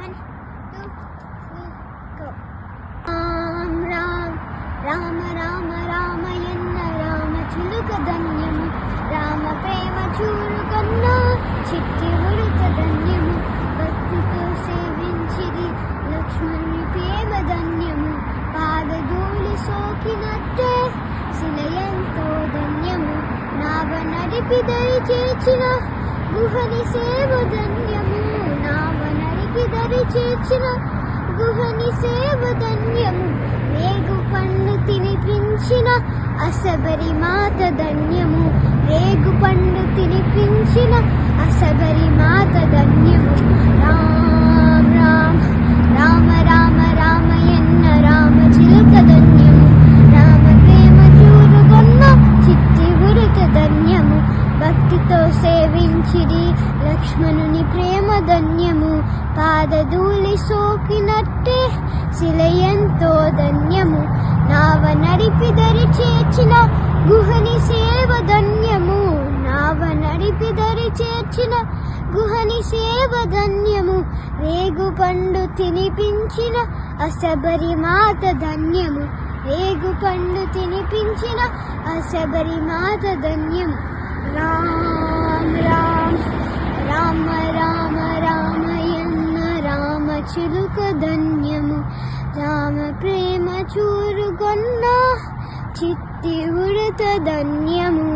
1, 2, 3, go. Rama Rama రామయన్న Rama చిలుక ధన్యము, రామ ప్రేమ చూరుకన్నా చిట్టి ఉడత ధన్యము, భక్తితో సేవించిది లక్ష్మణుని ప్రేమ ధన్యము, పాదధూళి సోకినట్టే శిలయంతో ధన్యము, నావ నడిపి దరి చేర్చిన గుహని సేవ ధన్యము, నావ నడిపి దరి చేర్చిన గుహని సేవ ధన్యము, రేగు పండు తినిపించిన అసబరి మాత ధన్యము, రేగు పండు తినిపించిన అసబరి మాత ధన్యము. రామ రామ రామ రామ రామయన్న రామ చిలుక ధన్యము, రామ ప్రేమ చూరుగొన్న చిట్టి ఉడత ధన్యము, భక్తితో సేవించిది లక్ష్మణుని ప్రేమ ధన్యము, పాదధూళి సోకినట్టే శిలయంతో ధన్యము, నావ నడిపి దరి చేర్చిన గుహని సేవ ధన్యము, నావ నడిపి దరి చేర్చిన గుహని సేవ ధన్యము, రేగు పండు తినిపించిన అసబరి మాత ధన్యము, రేగు పండు తినిపించిన అసబరి మాత ధన్యము. రామ రామ రామ రామ రామయన్న రామ చిలుక ధన్యము, రామ ప్రేమ చూరుగొన్న చిట్టి ఉడత ధన్యము.